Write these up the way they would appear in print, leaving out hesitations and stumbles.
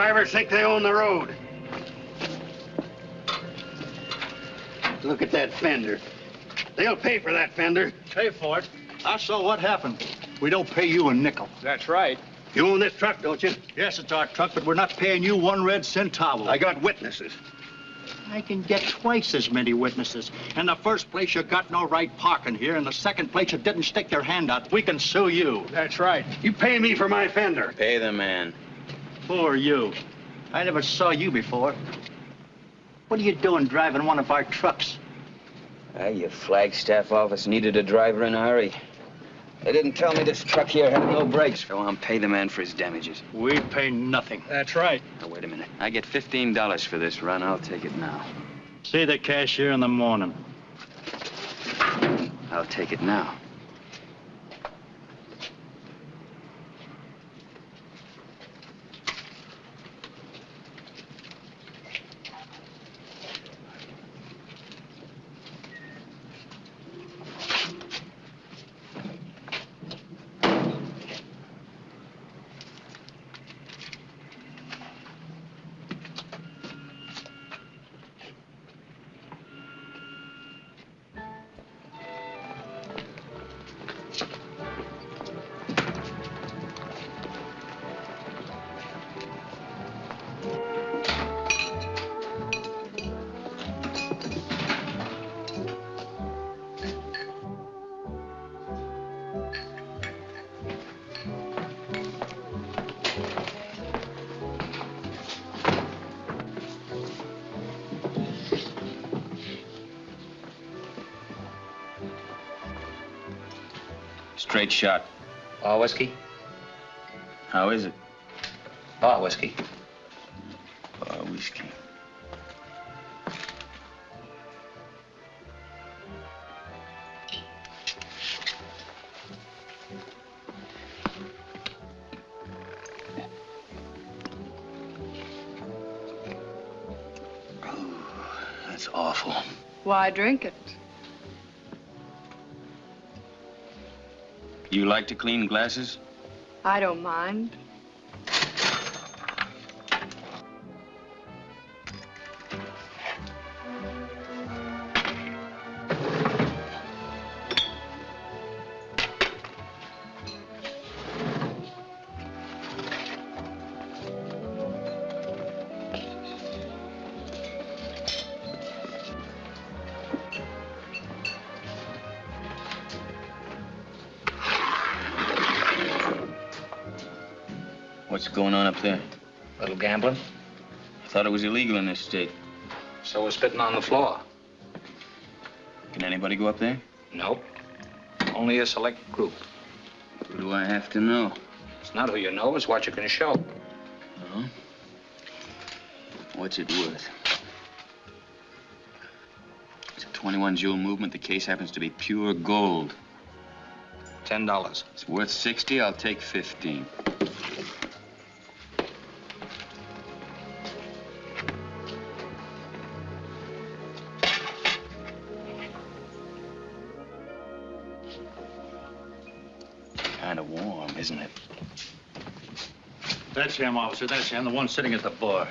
drivers think they own the road. Look at that fender. They'll pay for that fender. Pay for it? So what happened? We don't pay you a nickel. That's right. You own this truck, don't you? Yes, it's our truck, but we're not paying you 1 red centavo. I got witnesses. I can get twice as many witnesses. In the first place, you got no right parking here. In the second place, you didn't stick your hand out. We can sue you. That's right. You pay me for my fender. Pay the man. Who are you? I never saw you before. What are you doing driving one of our trucks? Your Flagstaff office needed a driver in a hurry. They didn't tell me this truck here had no brakes. Go on, pay the man for his damages. We pay nothing. That's right. Now, wait a minute. I get $15 for this run. I'll take it now. See the cashier in the morning. I'll take it now. Straight shot. Bar whiskey? How is it? Bar whiskey. Bar whiskey. Oh, that's awful. Why drink it? You like to clean glasses? I don't mind. What's going on up there? A little gambling. I thought it was illegal in this state. So we're spitting on the floor. Can anybody go up there? Nope. Only a select group. Who do I have to know? It's not who you know, it's what you can show. Oh? What's it worth? It's a 21 jewel movement. The case happens to be pure gold. $10. It's worth 60. I'll take 15. Kind of warm, isn't it? That's him, officer. That's him, the one sitting at the bar.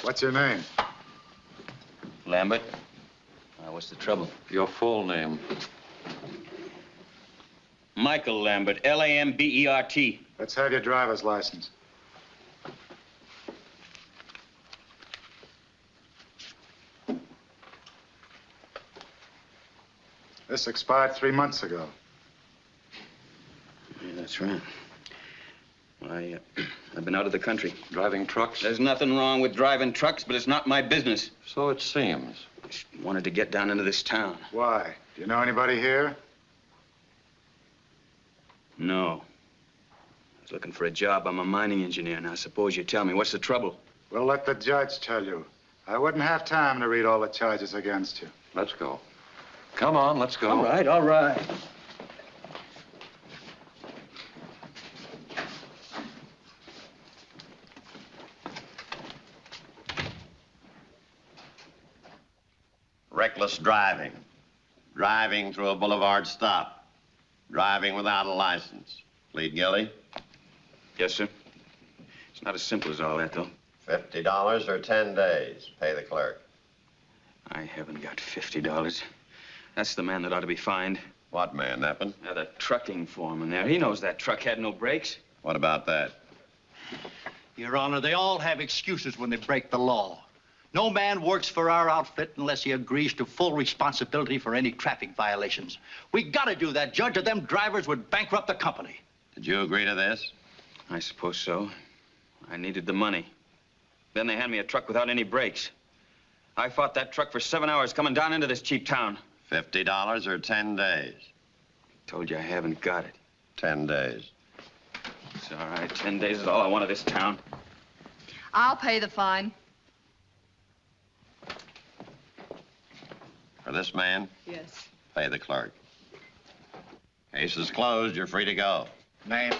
What's your name? Lambert? What's the trouble? Your full name. Michael Lambert, Lambert. Let's have your driver's license. This expired 3 months ago. Yeah, that's right. Well, I've been out of the country. Driving trucks? There's nothing wrong with driving trucks, but it's not my business. So it seems. Just wanted to get down into this town. Why? Do you know anybody here? No. I was looking for a job. I'm a mining engineer. Now, suppose you tell me, what's the trouble? We'll let the judge tell you. I wouldn't have time to read all the charges against you. Let's go. Come on, let's go. All right, all right. Reckless driving. Driving through a boulevard stop. Driving without a license. Plead guilty? Yes, sir. It's not as simple as all that, though. $50 or 10 days. Pay the clerk. I haven't got $50. That's the man that ought to be fined. What man, Neppen? The trucking foreman there. He knows that truck had no brakes. What about that? Your Honor, they all have excuses when they break the law. No man works for our outfit unless he agrees to full responsibility for any traffic violations. We gotta do that, Judge, or them drivers would bankrupt the company. Did you agree to this? I suppose so. I needed the money. Then they hand me a truck without any brakes. I fought that truck for 7 hours coming down into this cheap town. $50 or 10 days? Told you I haven't got it. 10 days. It's all right. 10 days is all I want of this town. I'll pay the fine. For this man? Yes. Pay the clerk. Case is closed. You're free to go. Name?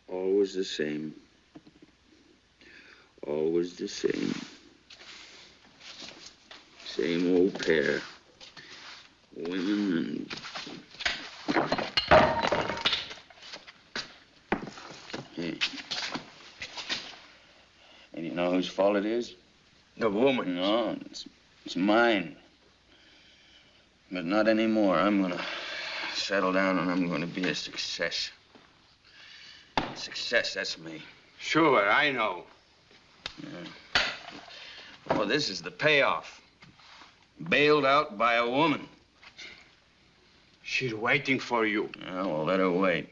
Always the same. Always the same. Same old pair. Women and... Hey. And you know whose fault it is? The woman. No, it's mine. But not anymore. I'm gonna settle down and I'm gonna be a success. Success, that's me. Sure, I know. Yeah. Well, this is the payoff. Bailed out by a woman. She's waiting for you. Yeah, well, let her wait.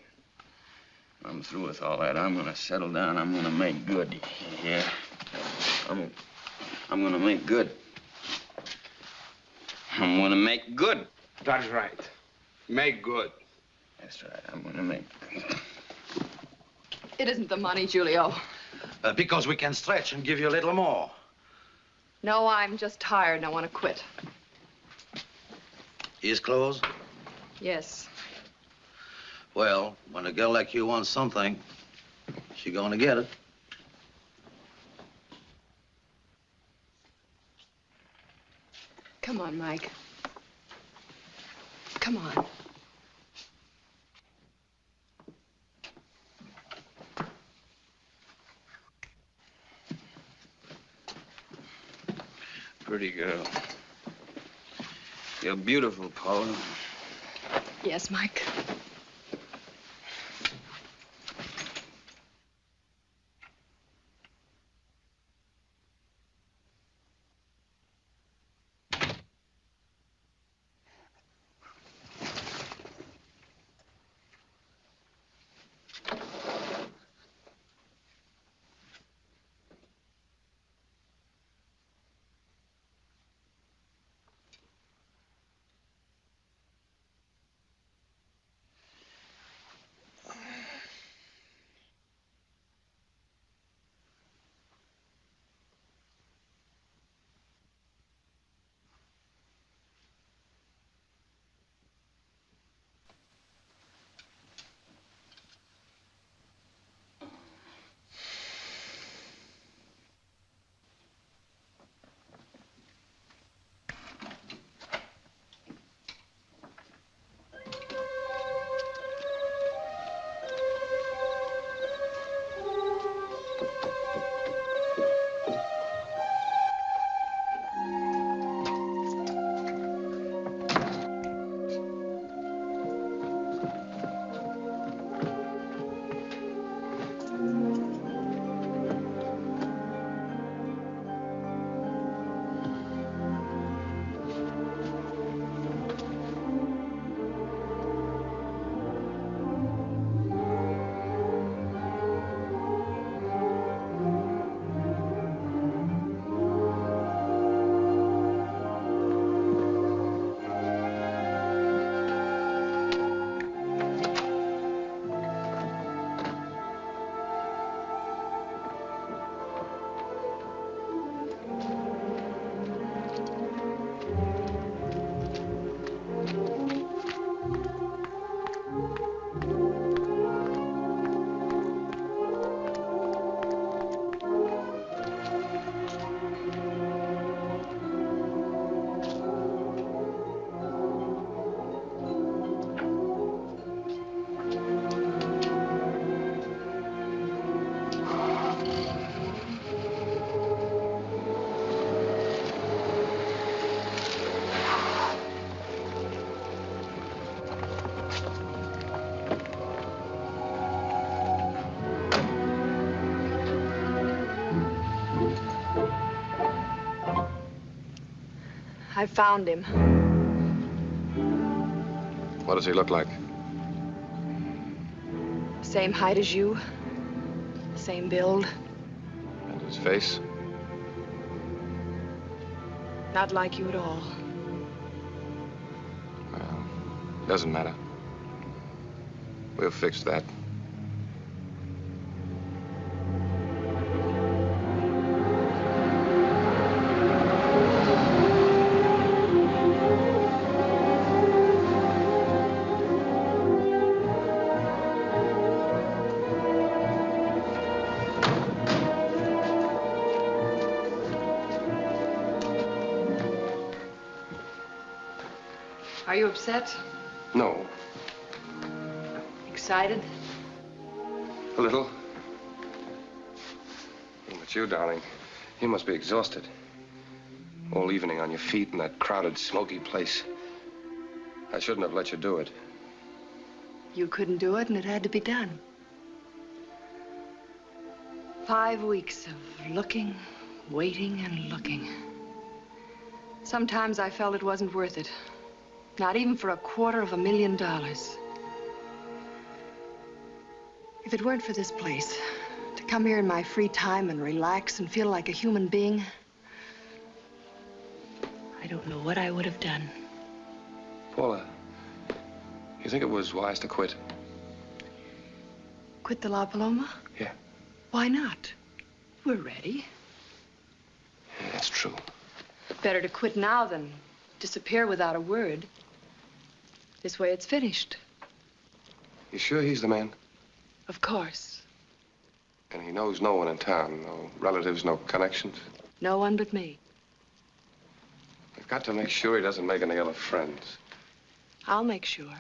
I'm through with all that. I'm gonna settle down. I'm gonna make good. Yeah. I'm gonna make good. I'm gonna make good. That's right. Make good. That's right. I'm gonna make good. It isn't the money, Julio. Because we can stretch and give you a little more. No, I'm just tired and I want to quit. Ears closed? Yes. Well, when a girl like you wants something, she's gonna get it. Come on, Mike. Come on. Pretty girl. You're beautiful, Paula. Yes, Mike. I found him. What does he look like? Same height as you. Same build. And his face? Not like you at all. Well, doesn't matter. We'll fix that. Are you upset? No, Excited? a little. But you, darling, you must be exhausted. All evening on your feet in that crowded, smoky place. I shouldn't have let you do it. You couldn't do it, and it had to be done. 5 weeks of looking, waiting, and looking. Sometimes I felt it wasn't worth it. Not even for $250,000. If it weren't for this place, to come here in my free time and relax and feel like a human being, I don't know what I would have done. Paula, you think it was wise to quit? Quit the La Paloma? Yeah. Why not? We're ready. Yeah, that's true. Better to quit now than disappear without a word. This way it's finished. You sure he's the man? Of course. And he knows no one in town, no relatives, no connections? No one but me. We've got to make sure he doesn't make any other friends. I'll make sure.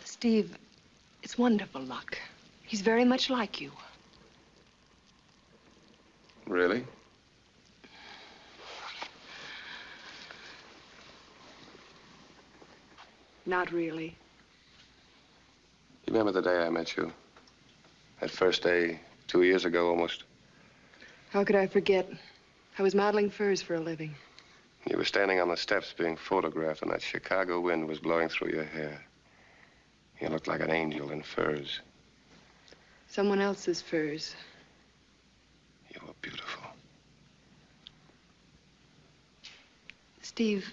Steve, it's wonderful luck. He's very much like you. Really? Not really. You remember the day I met you? That first day, 2 years ago almost. How could I forget? I was modeling furs for a living. You were standing on the steps being photographed, and that Chicago wind was blowing through your hair. You looked like an angel in furs. Someone else's furs. You were beautiful. Steve,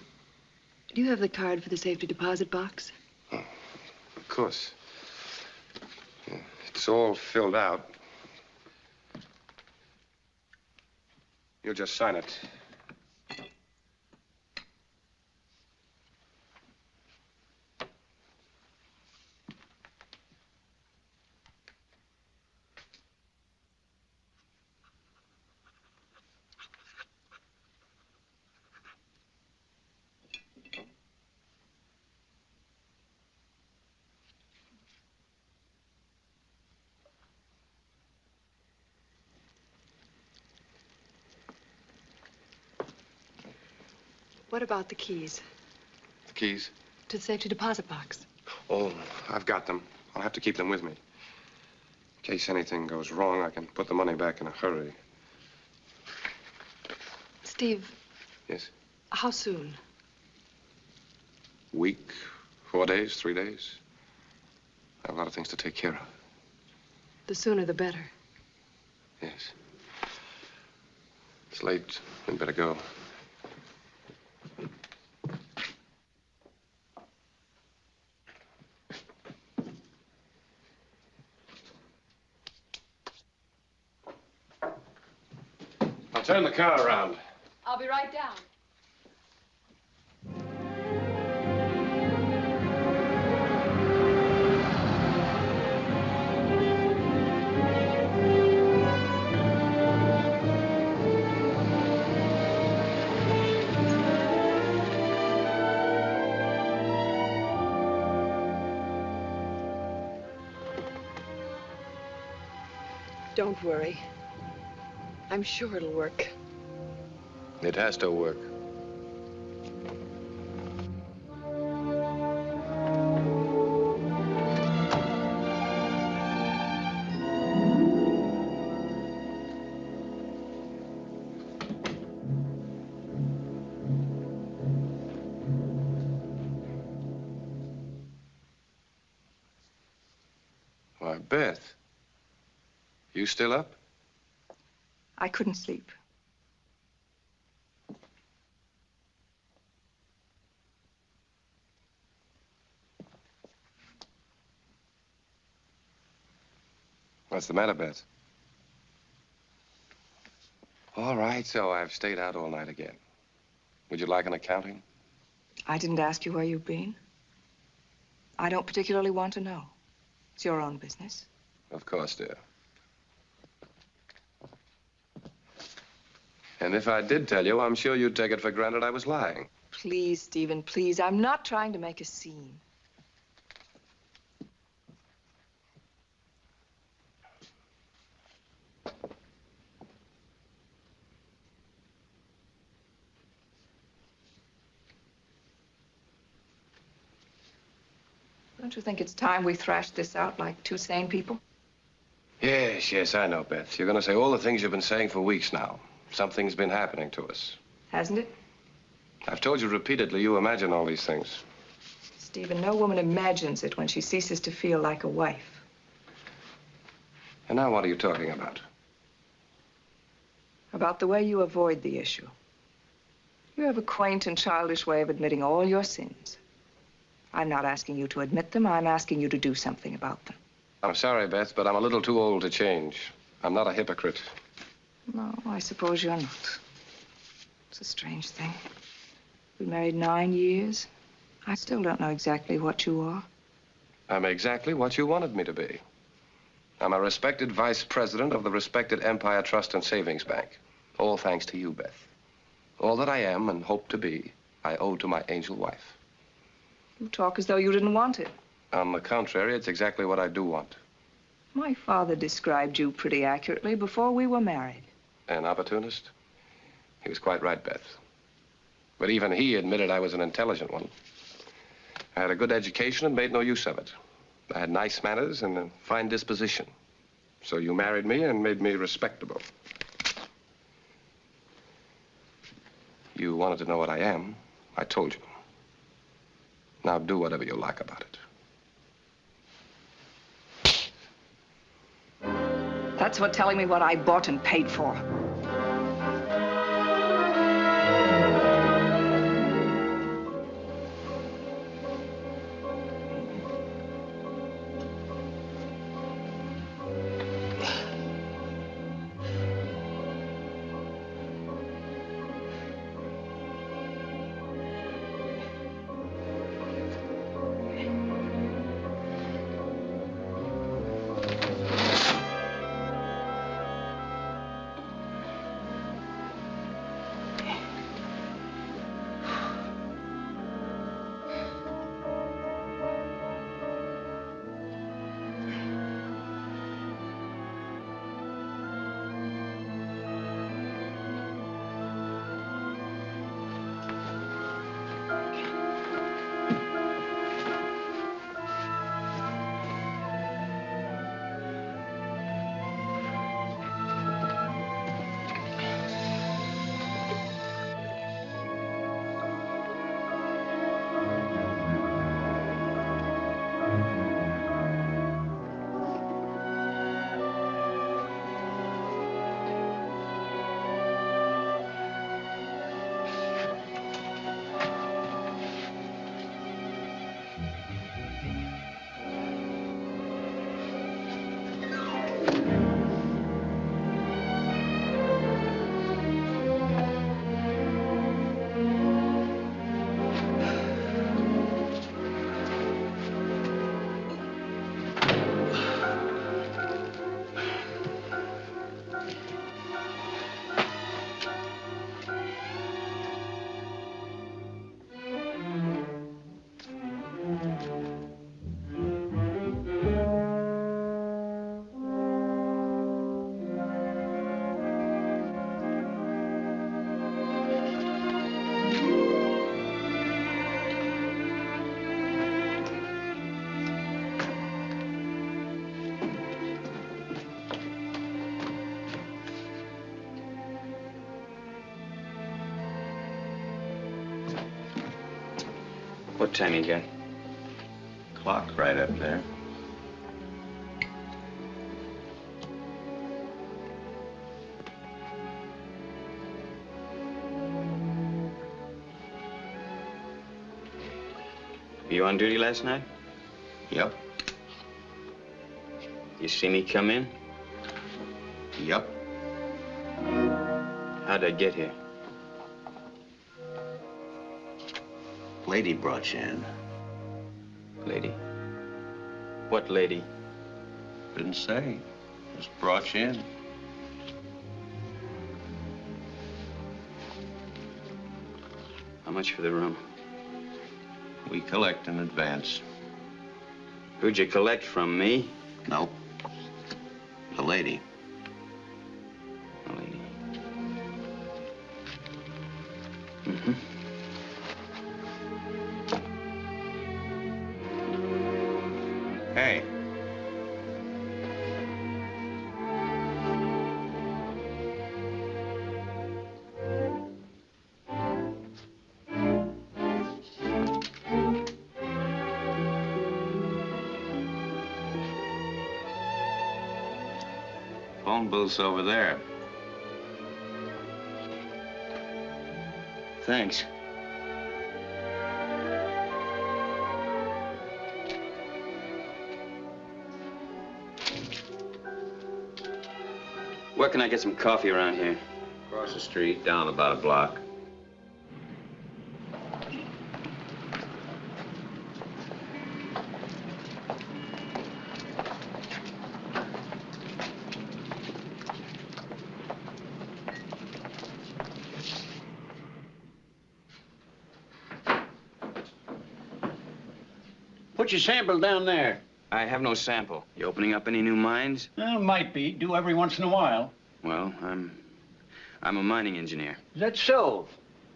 do you have the card for the safety deposit box? Oh, of course. Yeah, it's all filled out. You'll just sign it. What about the keys The keys? to the safety deposit box? Oh, I've got them. I'll have to keep them with me. In case anything goes wrong, I can put the money back in a hurry. Steve. Yes? How soon? Week, 4 days, 3 days. I have a lot of things to take care of. The sooner the better. Yes. It's late. We'd better go. I'll turn the car around. I'll be right down. Don't worry. I'm sure it'll work. It has to work. Why, Beth. You still up? I couldn't sleep. What's the matter, Beth? All right, so I've stayed out all night again. Would you like an accounting? I didn't ask you where you've been. I don't particularly want to know. It's your own business. Of course, dear. And if I did tell you, I'm sure you'd take it for granted I was lying. Please, Stephen, please. I'm not trying to make a scene. Don't you think it's time we thrashed this out like two sane people? Yes, yes, I know, Beth. You're going to say all the things you've been saying for weeks now. Something's been happening to us. Hasn't it? I've told you repeatedly you imagine all these things. Stephen, no woman imagines it when she ceases to feel like a wife. And now what are you talking about? About the way you avoid the issue. You have a quaint and childish way of admitting all your sins. I'm not asking you to admit them. I'm asking you to do something about them. I'm sorry, Beth, but I'm a little too old to change. I'm not a hypocrite. No, I suppose you're not. It's a strange thing. We married 9 years. I still don't know exactly what you are. I'm exactly what you wanted me to be. I'm a respected vice president of the respected Empire Trust and Savings Bank. All thanks to you, Beth. All that I am and hope to be, I owe to my angel wife. You talk as though you didn't want it. On the contrary, it's exactly what I do want. My father described you pretty accurately before we were married. An opportunist? He was quite right, Beth. But even he admitted I was an intelligent one. I had a good education and made no use of it. I had nice manners and a fine disposition. So you married me and made me respectable. You wanted to know what I am. I told you. Now do whatever you like about it. That's what telling me what I bought and paid for. What time you got? Clock right up there. You on duty last night? Yep. You see me come in? Yep. How'd I get here? Lady brought you in. Lady? What lady? Didn't say. Just brought you in. How much for the room? We collect in advance. Who'd you collect from, me? Nope. The lady. The lady. Mm-hmm. Hey. Phone booth's over there. Thanks. Where can I get some coffee around here? Across the street, down about a block. Put your sample down there. I have no sample. You opening up any new mines? Might be. Do every once in a while. Well, I'm a mining engineer. Is that so?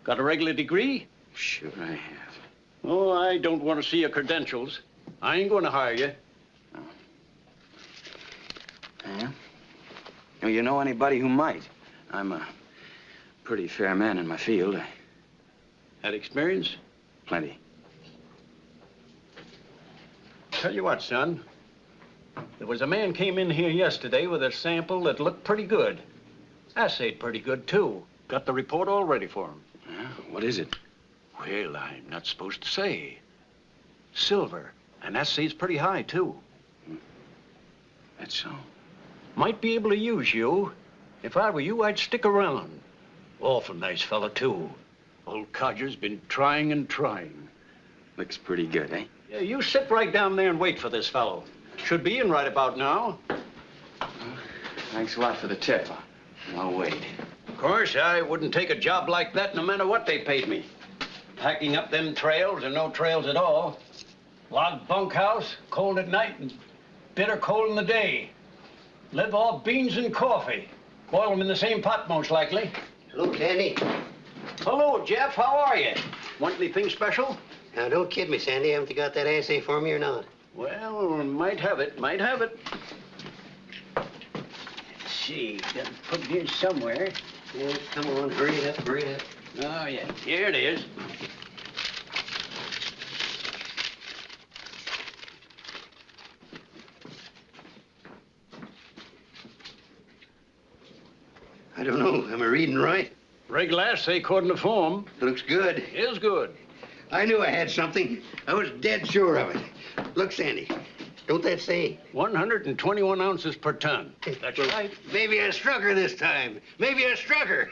Got a regular degree? Sure I have. Oh, I don't want to see your credentials. I ain't going to hire you. Yeah? Oh, you know anybody who might? I'm a pretty fair man in my field. Had experience? Plenty. Tell you what, son. There was a man came in here yesterday with a sample that looked pretty good. Assayed pretty good, too. Got the report all ready for him. Yeah? What is it? Well, I'm not supposed to say. Silver. And assay's pretty high, too. That's so. Might be able to use you. If I were you, I'd stick around. Awful nice fella, too. Old Codger's been trying and trying. Looks pretty good, eh? Yeah, you sit right down there and wait for this fellow. Should be in right about now. Thanks a lot for the tip. I'll wait. Of course, I wouldn't take a job like that no matter what they paid me. Packing up them trails or no trails at all. Log bunkhouse, cold at night and bitter cold in the day. Live off beans and coffee. Boil them in the same pot, most likely. Hello, Sandy. Hello, Jeff. How are you? Want anything special? Now, don't kid me, Sandy. Haven't you got that assay for me or not? Well, might have it. Might have it. Let's see. Got to put it in somewhere. Yeah, come on. Hurry it up. Hurry it up. Oh, yeah. Here it is. I don't know. Am I reading right? Regular assay according to form. Looks good. Is good. I knew I had something. I was dead sure of it. Look, Sandy, don't that say? 121 ounces per ton. That's right. Maybe I struck her this time. Maybe I struck her.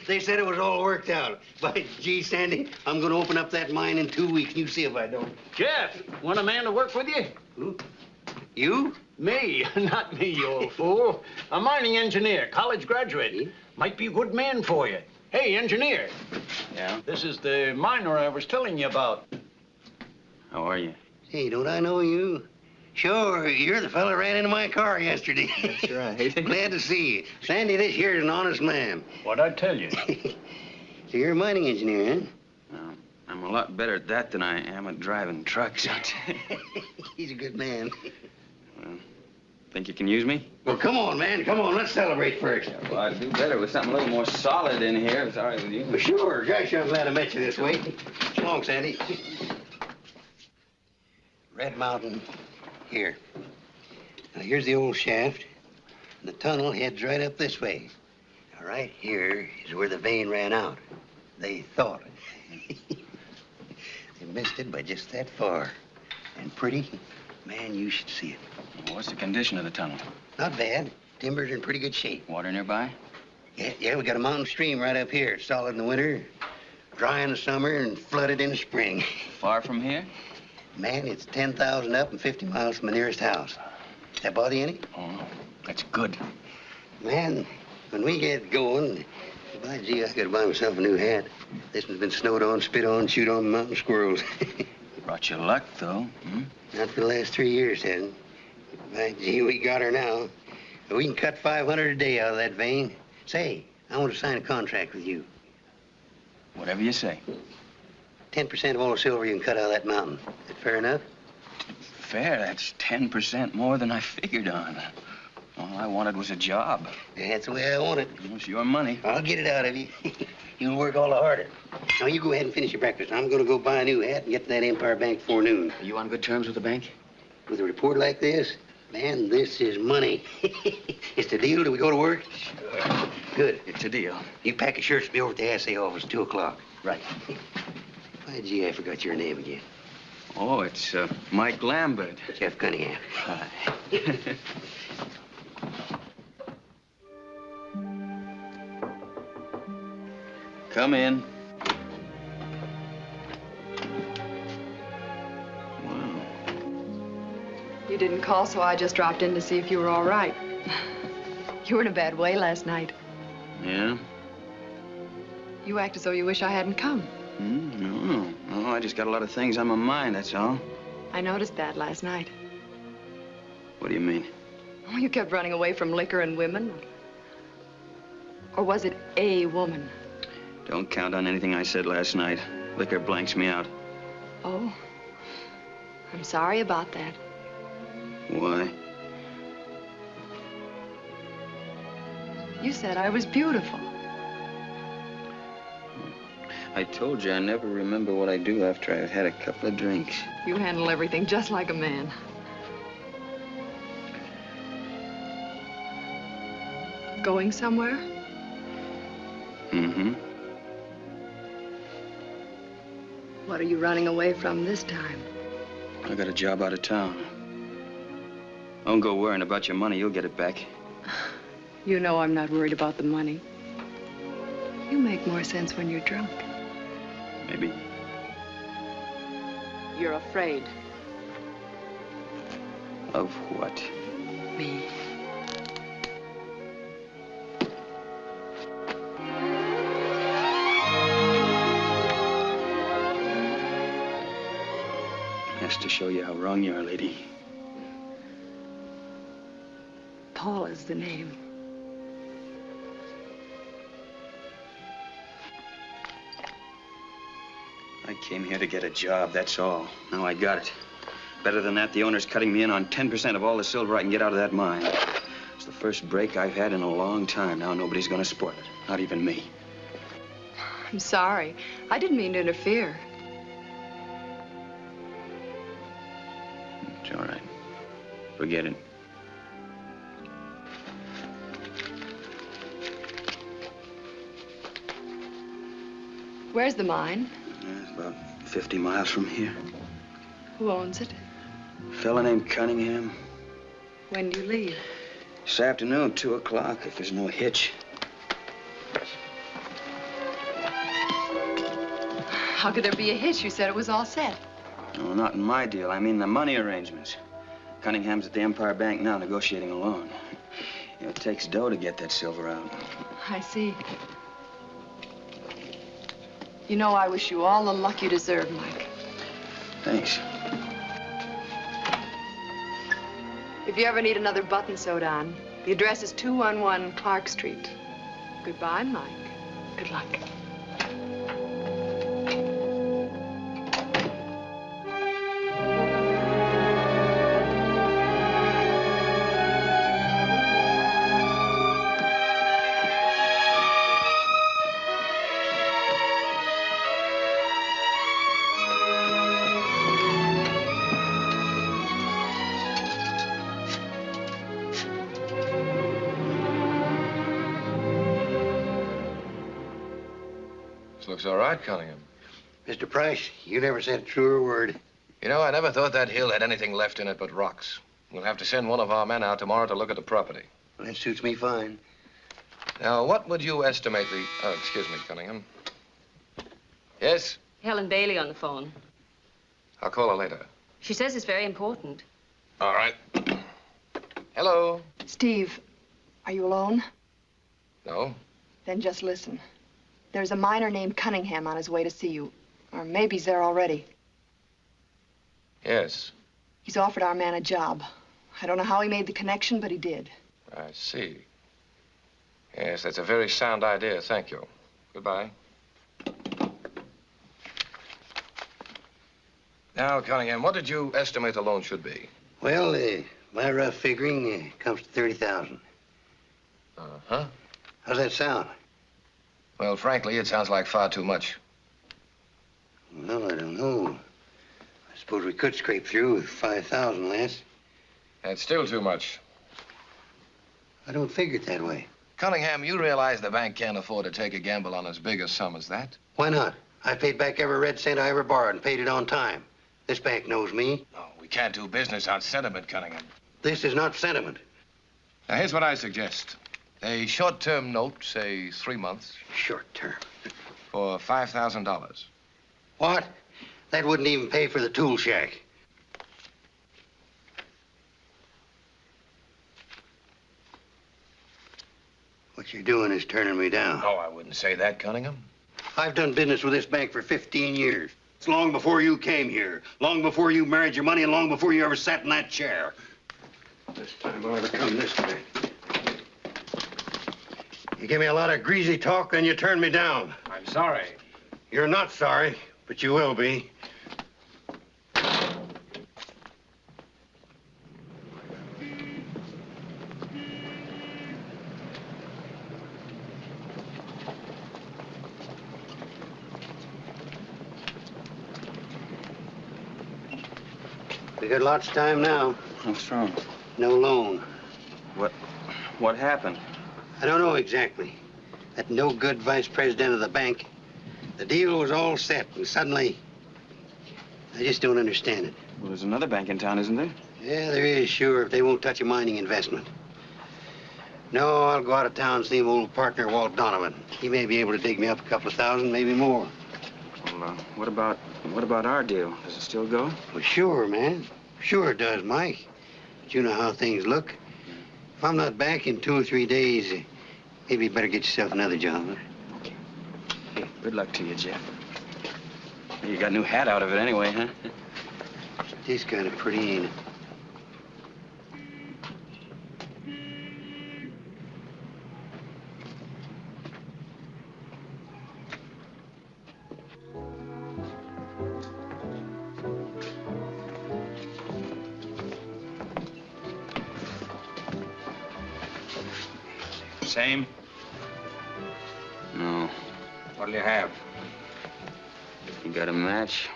They said it was all worked out. By gee, Sandy, I'm going to open up that mine in 2 weeks. You see if I don't. Jeff, want a man to work with you? Who? You? Me, not me, you old fool. A mining engineer, college graduate. Might be a good man for you. Hey, engineer. Yeah? This is the miner I was telling you about. How are you? Hey, don't I know you? Sure, you're the fella who ran into my car yesterday. That's right. Glad to see you. Sandy, this here's an honest man. What'd I tell you? So you're a mining engineer, huh? Well, I'm a lot better at that than I am at driving trucks. He's a good man. Well, think you can use me? Well, come on, man. Come on. Let's celebrate first. Well, I'd do better with something a little more solid in here, if it's all right with you. Well, sure. Gosh, I'm glad I met you this way. So long, Sandy. Red Mountain, here. Now, here's the old shaft. The tunnel heads right up this way. Now, right here is where the vein ran out. They thought. Them missed it by just that far. And pretty, man, you should see it. What's the condition of the tunnel? Not bad. Timber's in pretty good shape. Water nearby? Yeah, we got a mountain stream right up here. It's solid in the winter, dry in the summer, and flooded in the spring. Far from here? Man, it's 10,000 up and 50 miles from the nearest house. Does that bother you any? Oh, that's good. Man, when we get going, by gee, I gotta buy myself a new hat. This one's been snowed on, spit on, chewed on by mountain squirrels. Brought you luck, though. Not for the last 3 years, hasn't. By gee, we got her now. We can cut 500 a day out of that vein. Say, I want to sign a contract with you. Whatever you say. 10% of all the silver you can cut out of that mountain. Is that fair enough? Fair, that's 10% more than I figured on. All I wanted was a job. That's the way I want it. It's your money. I'll get it out of you. You'll work all the harder. Now, you go ahead and finish your breakfast. I'm going to go buy a new hat and get to that Empire Bank before noon. Are you on good terms with the bank? With a report like this, man, this is money. It's the deal. Do we go to work? Sure. Good. It's a deal. You pack your shirts and be over at the assay office, 2 o'clock. Right. Why, gee, I forgot your name again. Oh, it's Mike Lambert. Jeff Cunningham. Hi. Come in. Wow. You didn't call, so I just dropped in to see if you were all right. You were in a bad way last night. Yeah? You act as though you wish I hadn't come. No, I just got a lot of things on my mind, that's all. I noticed that last night. What do you mean? Oh, you kept running away from liquor and women. Or was it a woman? Don't count on anything I said last night. Liquor blanks me out. Oh, I'm sorry about that. Why? You said I was beautiful. I told you I never remember what I do after I've had a couple of drinks. You handle everything just like a man. Going somewhere? Mm-hmm. What are you running away from this time? I got a job out of town. Don't go worrying about your money. You'll get it back. You know I'm not worried about the money. You make more sense when you're drunk. Maybe. You're afraid. Of what? Me. Has to show you how wrong you are, lady. Paul is the name. I came here to get a job, that's all. Now I got it. Better than that, the owner's cutting me in on 10% of all the silver I can get out of that mine. It's the first break I've had in a long time. Now nobody's gonna spoil it. Not even me. I'm sorry. I didn't mean to interfere. It's all right. Forget it. Where's the mine? It's about 50 miles from here. Who owns it? A fella named Cunningham. When do you leave? This afternoon, 2 o'clock, if there's no hitch. How could there be a hitch? You said it was all set. No, not in my deal. I mean the money arrangements. Cunningham's at the Empire Bank now negotiating a loan. You know, it takes dough to get that silver out. I see. You know, I wish you all the luck you deserve, Mike. Thanks. If you ever need another button sewed on, the address is 211 Clark Street. Goodbye, Mike. Good luck. Looks all right, Cunningham. Mr. Price, you never said a truer word. You know, I never thought that hill had anything left in it but rocks. We'll have to send one of our men out tomorrow to look at the property. Well, that suits me fine. Now, what would you estimate the... Oh, excuse me, Cunningham. Yes? Helen Bailey on the phone. I'll call her later. She says it's very important. All right. Hello? Steve, are you alone? No? Then just listen. There's a miner named Cunningham on his way to see you. Or maybe he's there already. Yes. He's offered our man a job. I don't know how he made the connection, but he did. I see. Yes, that's a very sound idea. Thank you. Goodbye. Now, Cunningham, what did you estimate the loan should be? Well, my rough figuring comes to 30,000. Uh-huh. How's that sound? Well, frankly, it sounds like far too much. Well, I don't know. I suppose we could scrape through with 5,000 less. That's still too much. I don't figure it that way. Cunningham, you realize the bank can't afford to take a gamble on as big a sum as that? Why not? I paid back every red cent I ever borrowed and paid it on time. This bank knows me. No, we can't do business on sentiment, Cunningham. This is not sentiment. Now, here's what I suggest. A short-term note, say 3 months. Short term. For $5,000. What? That wouldn't even pay for the tool shack. What you're doing is turning me down. Oh, I wouldn't say that, Cunningham. I've done business with this bank for 15 years. It's long before you came here, long before you married your money, and long before you ever sat in that chair. This time I'll ever come this way. You give me a lot of greasy talk, and you turn me down. I'm sorry. You're not sorry, but you will be. We got lots of time now. What's wrong? No loan. What happened? I don't know exactly. That no-good vice president of the bank. The deal was all set, and suddenly, I just don't understand it. Well, there's another bank in town, isn't there? Yeah, there is, sure, if they won't touch a mining investment. No, I'll go out of town and see my old partner, Walt Donovan. He may be able to dig me up a couple of thousand, maybe more. Well, what about our deal? Does it still go? Well, sure, man. Sure it does, Mike. But you know how things look. If I'm not back in 2 or 3 days, maybe you better get yourself another job. Huh? Okay. Hey, good luck to you, Jeff. You got a new hat out of it anyway, huh? It is kind of pretty, ain't it? Same? No. What'll you have? You got a match?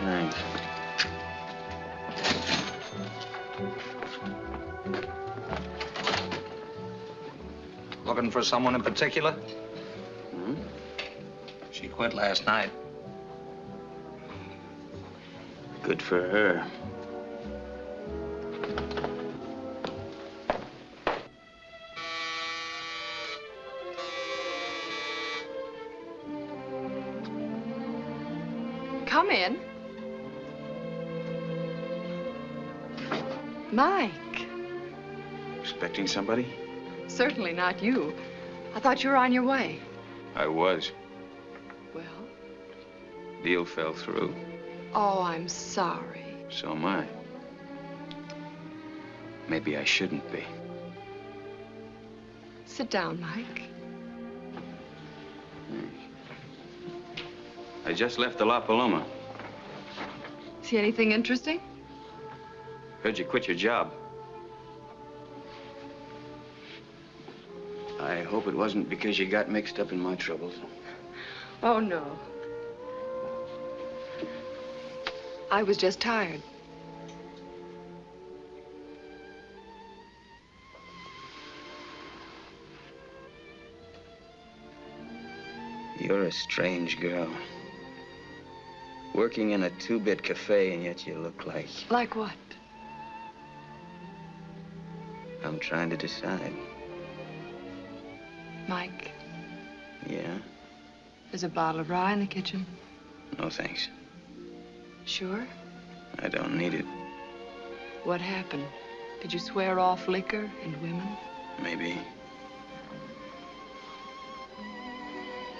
Thanks. Looking for someone in particular? Hmm? She quit last night. Good for her. Come in. Mike. Expecting somebody? Certainly not you. I thought you were on your way. I was. Well? Deal fell through. Oh, I'm sorry. So am I. Maybe I shouldn't be. Sit down, Mike. I just left the La Paloma. See anything interesting? Heard you quit your job. I hope it wasn't because you got mixed up in my troubles. Oh, no. I was just tired. You're a strange girl. Working in a two-bit cafe, and yet you look like... Like what? I'm trying to decide. Mike, Yeah? there's a bottle of rye in the kitchen. No, thanks. Sure? I don't need it. What happened? Did you swear off liquor and women? Maybe.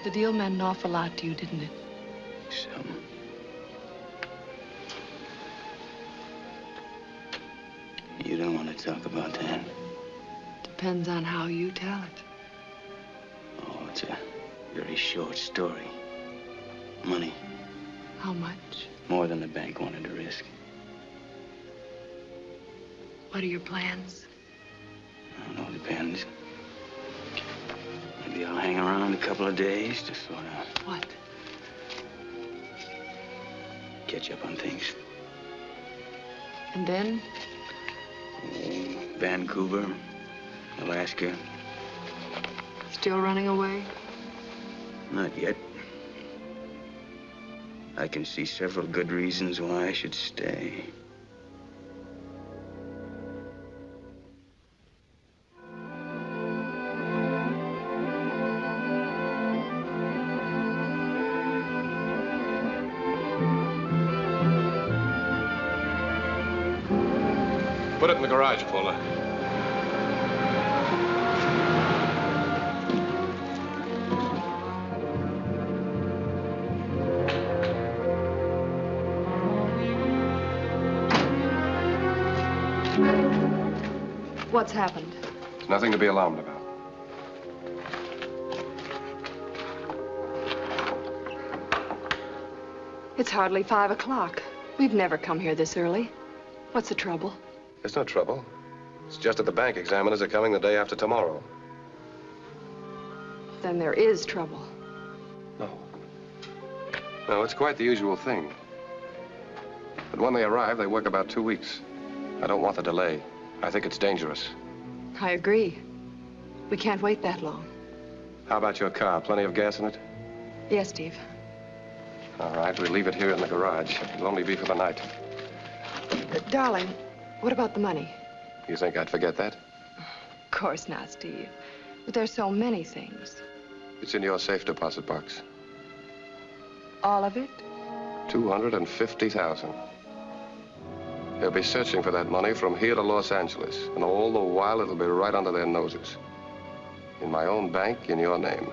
The deal meant an awful lot to you, didn't it? So. You don't want to talk about that. Depends on how you tell it. Oh, it's a very short story. Money. How much? More than the bank wanted to risk. What are your plans? I don't know, it depends. Maybe I'll hang around a couple of days to sort of What? catch up on things. And then? Oh, Vancouver, Alaska. Still running away? Not yet. I can see several good reasons why I should stay. Put it in the garage, Paula. What's happened? There's nothing to be alarmed about. It's hardly 5 o'clock. We've never come here this early. What's the trouble? There's no trouble. It's just that the bank examiners are coming the day after tomorrow. Then there is trouble. No, it's quite the usual thing. But when they arrive, they work about 2 weeks. I don't want the delay. I think it's dangerous. I agree. We can't wait that long. How about your car? Plenty of gas in it? Yes, Steve. All right, we'll leave it here in the garage. It'll only be for the night. Darling, what about the money? You think I'd forget that? Of course not, Steve. But there's so many things. It's in your safe deposit box. All of it? 250,000. They'll be searching for that money from here to Los Angeles, and all the while it'll be right under their noses. In my own bank, in your name.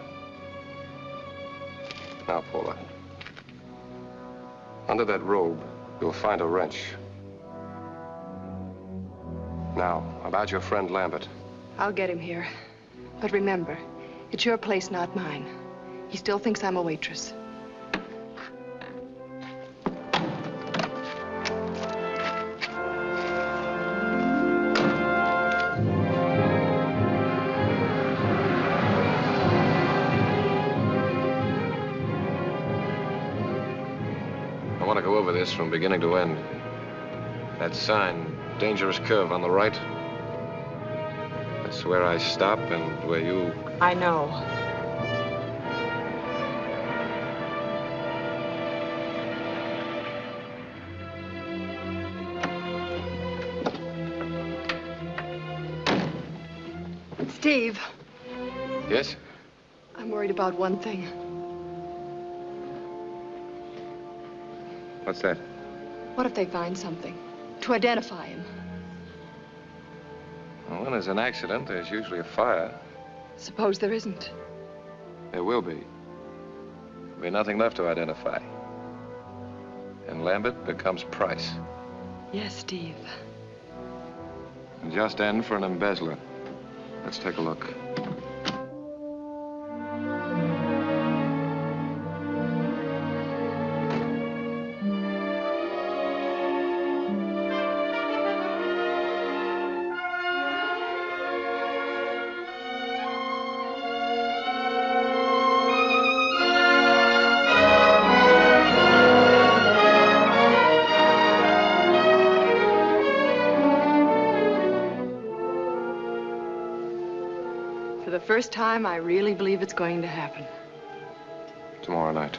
Now, Paula. Under that robe, you'll find a wrench. Now, about your friend Lambert. I'll get him here. But remember, it's your place, not mine. He still thinks I'm a waitress. I want to go over this from beginning to end. That sign, dangerous curve on the right. That's where I stop and where you... I know. Steve. Yes? I'm worried about one thing. What's that? What if they find something to identify him? Well, when there's an accident, there's usually a fire. Suppose there isn't. There will be. There'll be nothing left to identify. And Lambert becomes Price. Yes, Steve. And just end for an embezzler. Let's take a look. For the first time, I really believe it's going to happen. tomorrow night.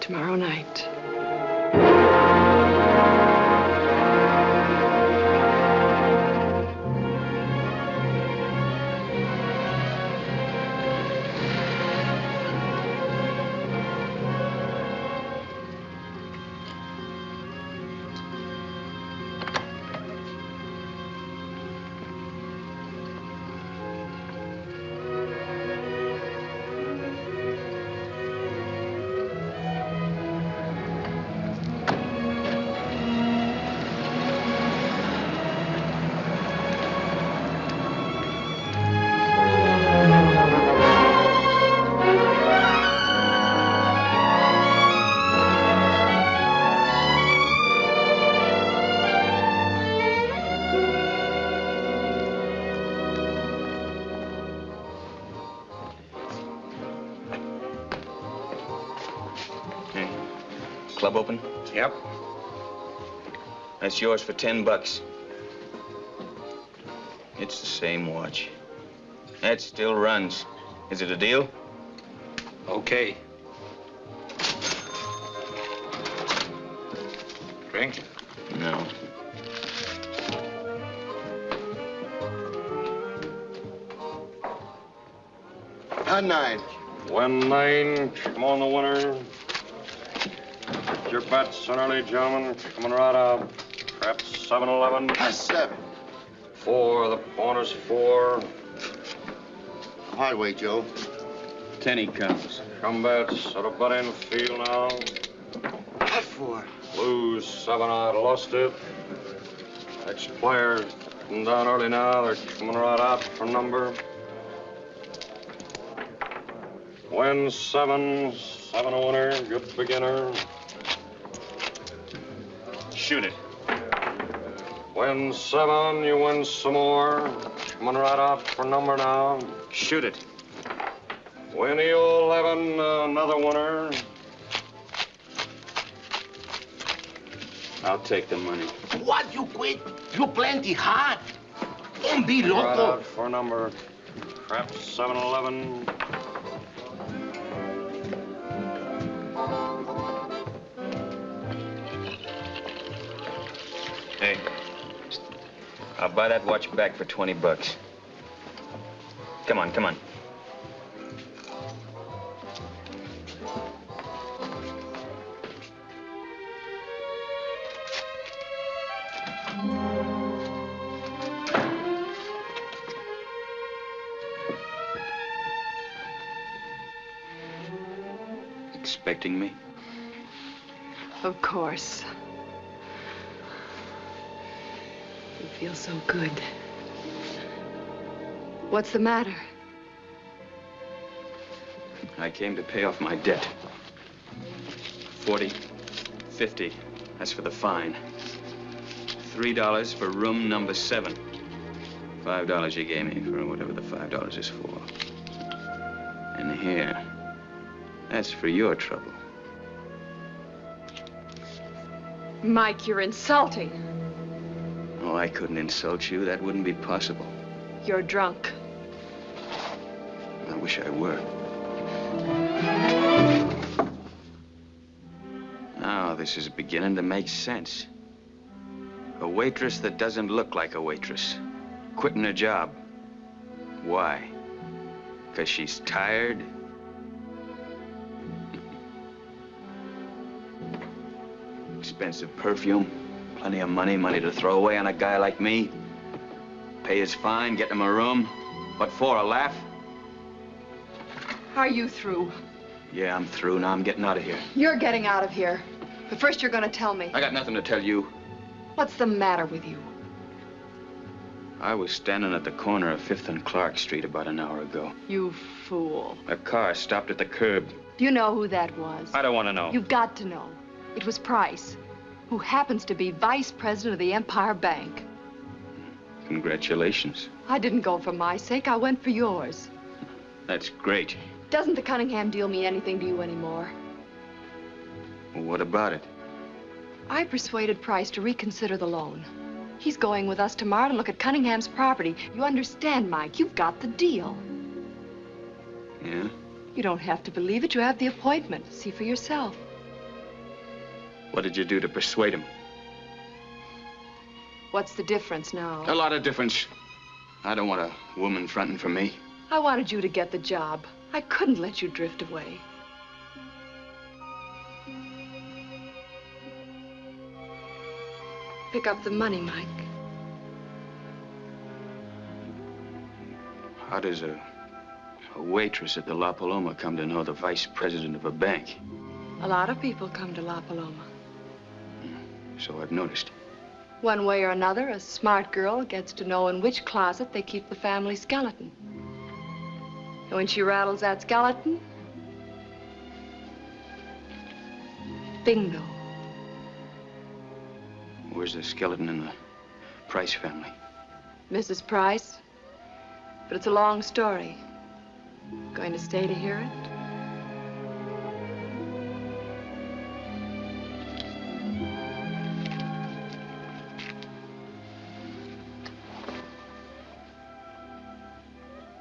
Tomorrow night. Club open? Yep. That's yours for $10. It's the same watch. That still runs. Is it a deal? Okay. Drink? No. On 9. 1-9. Come on, the winner. Your bets, early gentlemen. Coming right up. Perhaps 7-11. That's 7. 4. The bonus 4. Hard way, Joe. 10 he comes. Come bets. Everybody in the field now. What 4? Lose 7. I lost it. Next player coming down early now. They're coming right out for number. Win 7. 7 a winner. Good beginner. Shoot it. Win 7, you win some more. Coming right out for number now. Shoot it. Win E11, another winner. I'll take the money. What, you quit? You plenty hard. Don't be Right loco. out for number. Perhaps 7-11. Hey, I'll buy that watch back for $20. Come on, come on. Expecting me? Of course. You feel so good. What's the matter? I came to pay off my debt. 40, 50. That's for the fine. $3 for room number 7. $5 you gave me for whatever the $5 is for. And here, that's for your trouble. Mike, you're insulting. Oh, I couldn't insult you. That wouldn't be possible. You're drunk. I wish I were. Now, this is beginning to make sense. A waitress that doesn't look like a waitress. Quitting her job. Why? 'Cause she's tired? Expensive perfume. Plenty of money to throw away on a guy like me. Pay his fine, get him a room. What for, a laugh? Are you through? Yeah, I'm through. Now I'm getting out of here. You're getting out of here. But first you're gonna tell me. I got nothing to tell you. What's the matter with you? I was standing at the corner of 5th and Clark Street about an hour ago. You fool. A car stopped at the curb. Do you know who that was? I don't want to know. You've got to know. It was Price, who happens to be vice president of the Empire Bank. Congratulations. I didn't go for my sake. I went for yours. That's great. Doesn't the Cunningham deal mean anything to you anymore? Well, what about it? I persuaded Price to reconsider the loan. He's going with us tomorrow to look at Cunningham's property. You understand, Mike? You've got the deal. Yeah? You don't have to believe it. You have the appointment. See for yourself. What did you do to persuade him? What's the difference now? A lot of difference. I don't want a woman fronting for me. I wanted you to get the job. I couldn't let you drift away. Pick up the money, Mike. How does a waitress at the La Paloma come to know the vice president of a bank? A lot of people come to La Paloma. So I've noticed. One way or another, a smart girl gets to know in which closet they keep the family skeleton. And when she rattles that skeleton, bingo. Where's the skeleton in the Price family? Mrs. Price. But it's a long story. Going to stay to hear it?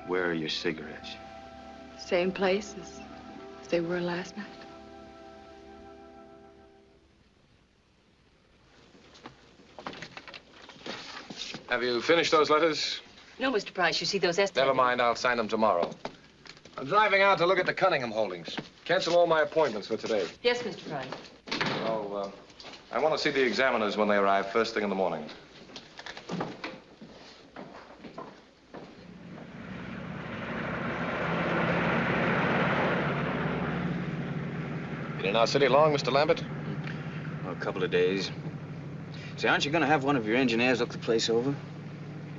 Where are your cigarettes? Same place as they were last night. Have you finished those letters? No, Mr. Price, you see those estimates. Never mind, I'll sign them tomorrow. I'm driving out to look at the Cunningham holdings. Cancel all my appointments for today. Yes, Mr. Price. Oh, I want to see the examiners when they arrive first thing in the morning. Been in our city long, Mr. Lambert? Well, a couple of days. Say, aren't you going to have one of your engineers look the place over?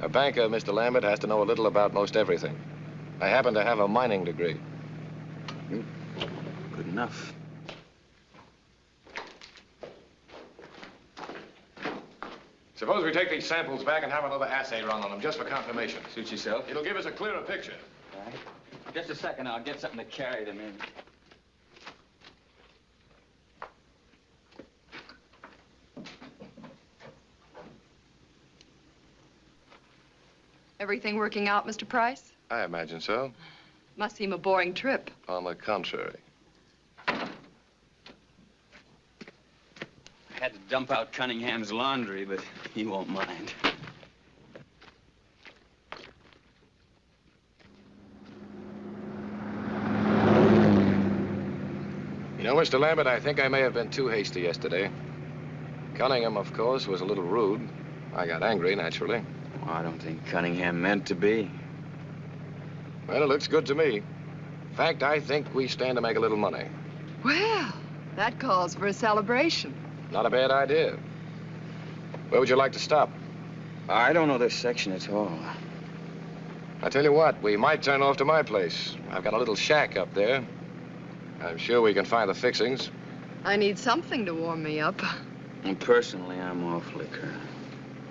A banker, Mr. Lambert, has to know a little about most everything. I happen to have a mining degree. Good enough. Suppose we take these samples back and have another assay run on them, just for confirmation. Suit yourself. It'll give us a clearer picture. All right. Just a second, I'll get something to carry them in. Everything working out, Mr. Price? I imagine so. Must seem a boring trip. On the contrary. I had to dump out Cunningham's laundry, but he won't mind. You know, Mr. Lambert, I think I may have been too hasty yesterday. Cunningham, of course, was a little rude. I got angry, naturally. Well, I don't think Cunningham meant to be. Well, it looks good to me. In fact, I think we stand to make a little money. Well, that calls for a celebration. Not a bad idea. Where would you like to stop? I don't know this section at all. I tell you what, we might turn off to my place. I've got a little shack up there. I'm sure we can find the fixings. I need something to warm me up. And personally, I'm off liquor.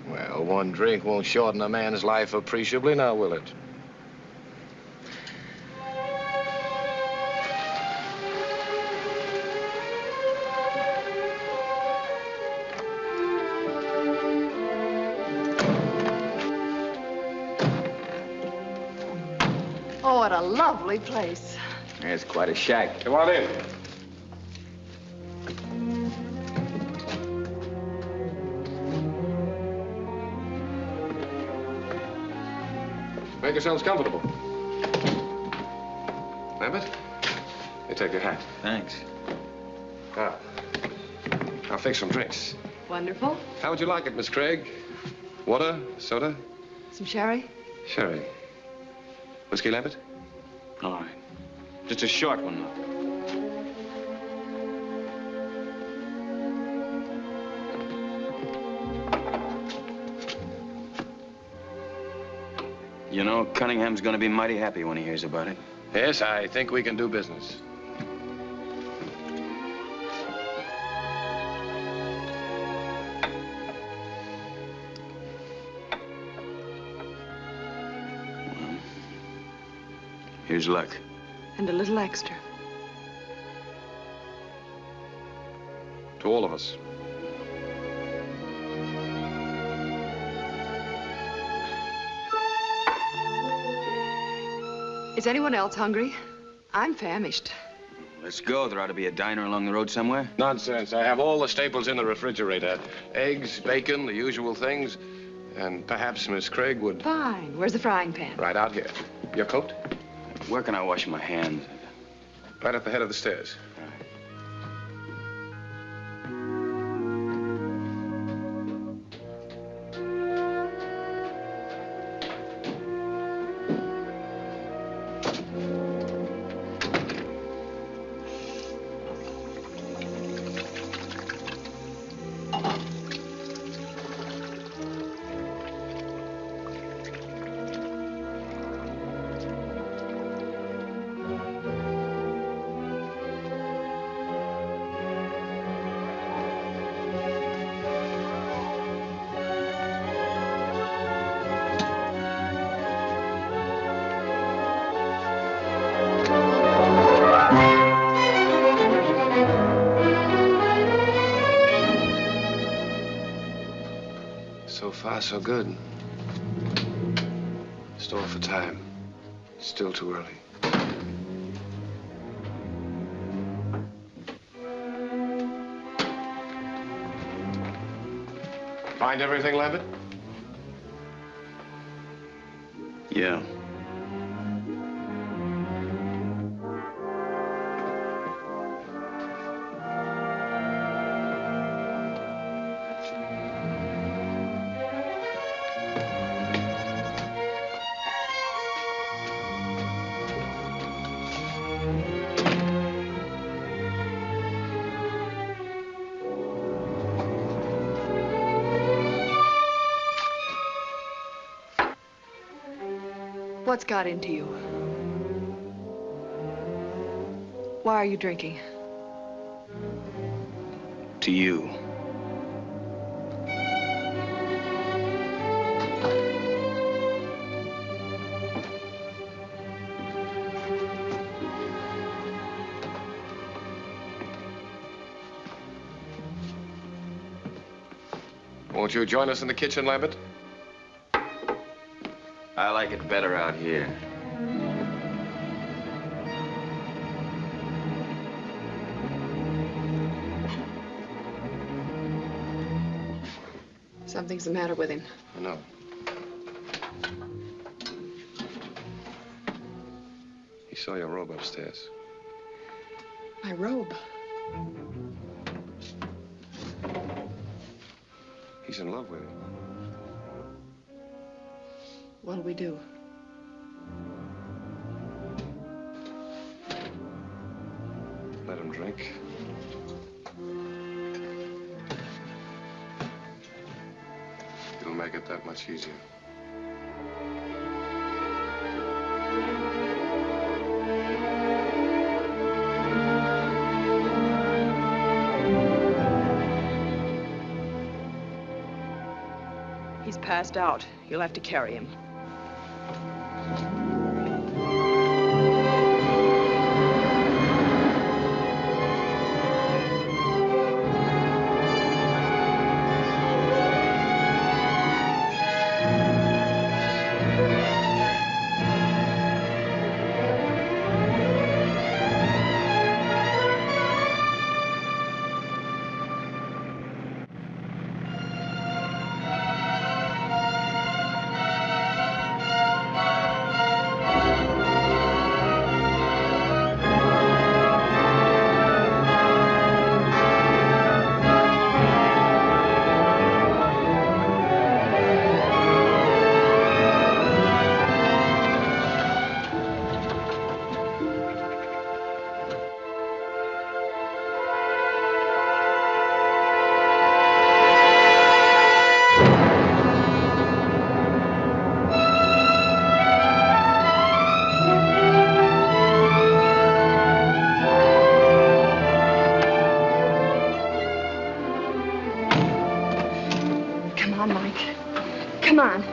Well, one drink won't shorten a man's life appreciably, now will it? Oh, what a lovely place. It's quite a shack. Come on in. Make yourselves comfortable. Lambert, you take your hat. Thanks. Now, I'll fix some drinks. Wonderful. How would you like it, Miss Craig? Water? Soda? Some sherry? Sherry. Whiskey, Lambert? All right. Just a short one, though. You know, Cunningham's gonna be mighty happy when he hears about it. Yes, I think we can do business. Well, here's luck. And a little extra. To all of us. Is anyone else hungry? I'm famished. Let's go. There ought to be a diner along the road somewhere. Nonsense. I have all the staples in the refrigerator. Eggs, bacon, the usual things. And perhaps Miss Craig would... Fine. Where's the frying pan? Right out here. Your coat? Where can I wash my hands? Right at the head of the stairs. So far, so good. Store for time. Still too early. Find everything, Lambert? Yeah. What's got into you? Why are you drinking? To you. Won't you join us in the kitchen, Lambert? I like it better out here. Something's the matter with him. I know. He saw your robe upstairs. My robe. He's in love with you. What'll we do? Let him drink. It'll make it that much easier. He's passed out. You'll have to carry him. Come on.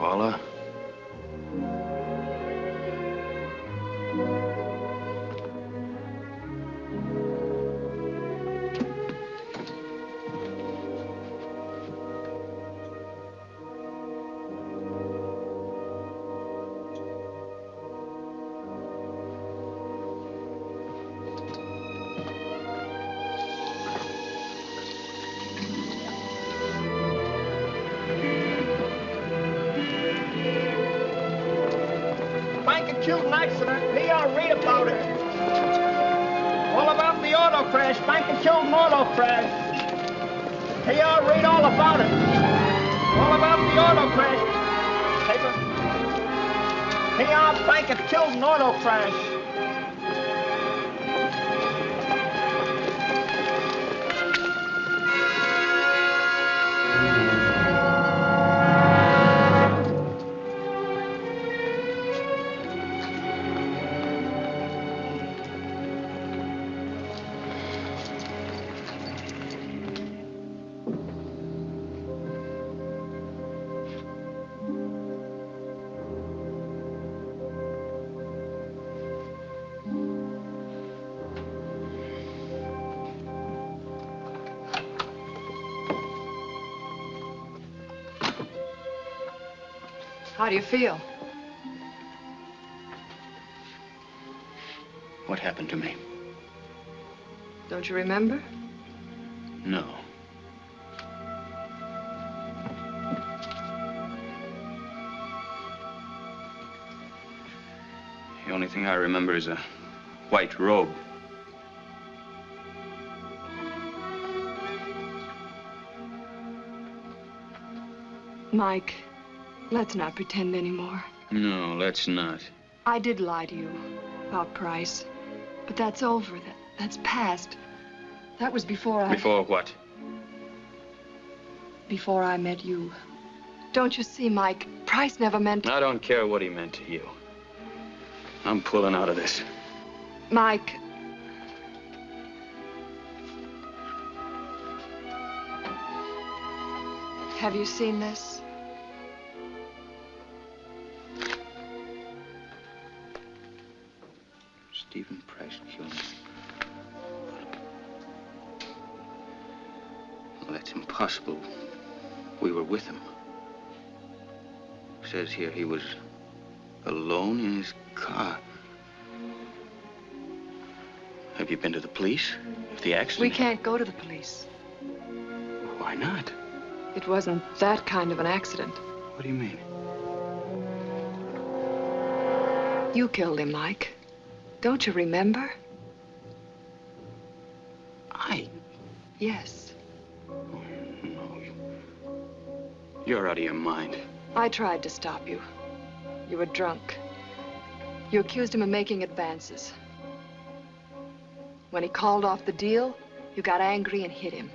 Paula? Shooting accident. He ought to read about it. All about the auto crash. Banker killed an auto crash. He ought to read all about it. All about the auto crash. Paper. He ought banker killed an auto crash. How do you feel? What happened to me? Don't you remember? No. The only thing I remember is a white robe. Mike, let's not pretend anymore. No, let's not. I did lie to you about Price, but that's over. That's past. That was before I... Before what? Before I met you. Don't you see, Mike? Price never meant... I don't care what he meant to you. I'm pulling out of this. Mike... Have you seen this? Stephen Price killed him. Well, that's impossible. We were with him. Says here he was alone in his car. Have you been to the police? If the accident... We can't go to the police. Why not? It wasn't that kind of an accident. What do you mean? You killed him, Mike. Don't you remember? I? Yes. Oh, no. You're out of your mind. I tried to stop you. You were drunk. You accused him of making advances. When he called off the deal, you got angry and hit him.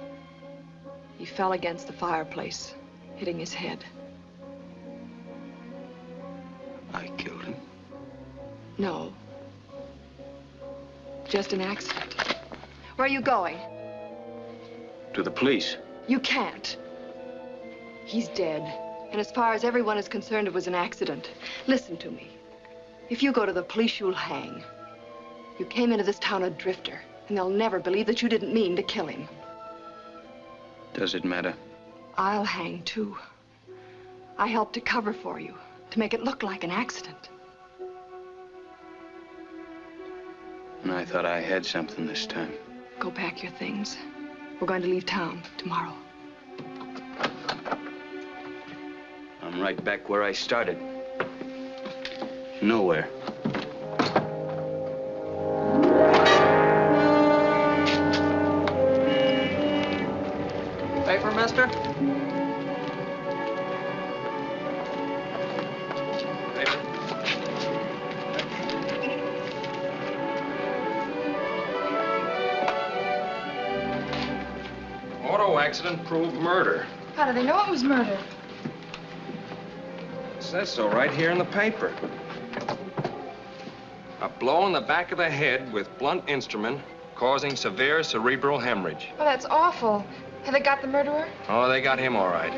He fell against the fireplace, hitting his head. I killed him? No. Just an accident. Where are you going? To the police. You can't. He's dead. And as far as everyone is concerned, it was an accident. Listen to me. If you go to the police, you'll hang. You came into this town a drifter, and they'll never believe that you didn't mean to kill him. Does it matter? I'll hang, too. I helped to cover for you, to make it look like an accident. And I thought I had something this time. Go pack your things. We're going to leave town tomorrow. I'm right back where I started. Nowhere. Paper, mister? Paper. Auto accident proved murder. How do they know it was murder? It says so right here in the paper. A blow in the back of the head with blunt instrument causing severe cerebral hemorrhage. Oh, that's awful. Have they got the murderer? Oh, they got him all right.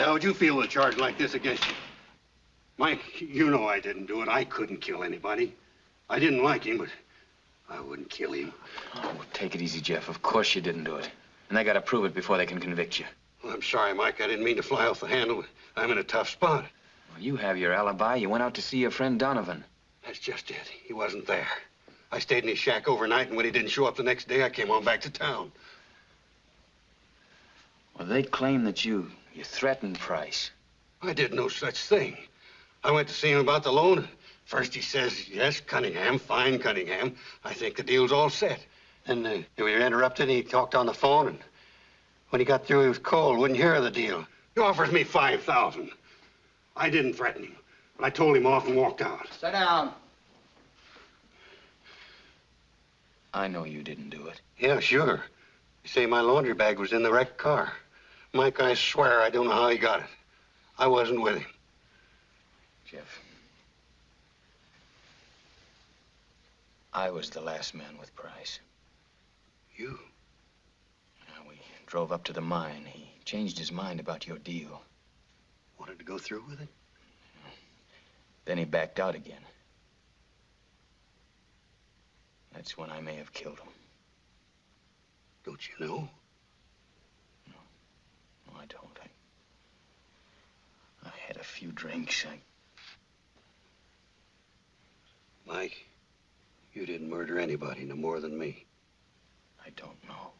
How would you feel with a charge like this against you? Mike, you know I didn't do it. I couldn't kill anybody. I didn't like him, but I wouldn't kill him. Oh, take it easy, Jeff. Of course you didn't do it. And they got to prove it before they can convict you. Well, I'm sorry, Mike. I didn't mean to fly off the handle, but I'm in a tough spot. Well, you have your alibi. You went out to see your friend Donovan. That's just it. He wasn't there. I stayed in his shack overnight, and when he didn't show up the next day, I came on back to town. Well, they claim that you threatened Price. I did no such thing. I went to see him about the loan. First he says, yes, Cunningham, fine Cunningham. I think the deal's all set. Then we were interrupted, and he talked on the phone, and when he got through, he was cold, wouldn't hear of the deal. He offers me $5,000. I didn't threaten him. I told him off and walked out. Sit down. I know you didn't do it. Yeah, sure. You say my laundry bag was in the wrecked car. Mike, I swear I don't know how he got it. I wasn't with him. Jeff, I was the last man with Price. You? We drove up to the mine. He changed his mind about your deal. Wanted to go through with it? Then he backed out again. That's when I may have killed him. Don't you know? No, I don't. I had a few drinks. Mike, you didn't murder anybody no more than me. I don't know.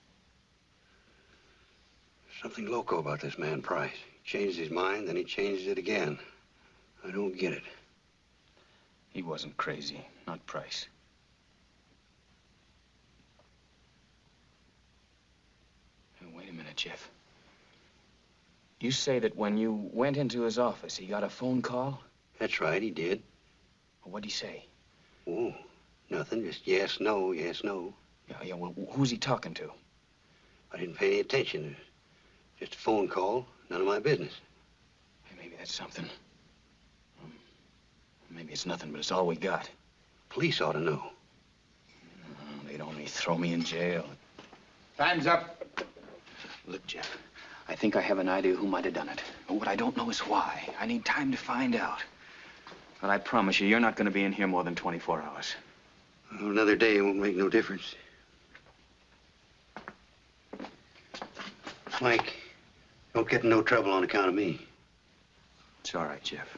Something loco about this man Price. He changed his mind, then he changed it again. I don't get it. He wasn't crazy, not Price. Hey, wait a minute, Jeff. You say that when you went into his office, he got a phone call? That's right, he did. Well, what'd he say? Oh, nothing. Just yes, no, yes, no. Yeah, well, who's he talking to? I didn't pay any attention. Just a phone call. None of my business. Hey, maybe that's something. Maybe it's nothing, but it's all we got. Police ought to know. They'd only throw me in jail. Time's up. Look, Jeff, I think I have an idea who might have done it. But what I don't know is why. I need time to find out. But I promise you, you're not going to be in here more than 24 hours. Well, another day won't make no difference. Mike, don't get in no trouble on account of me. It's all right, Jeff.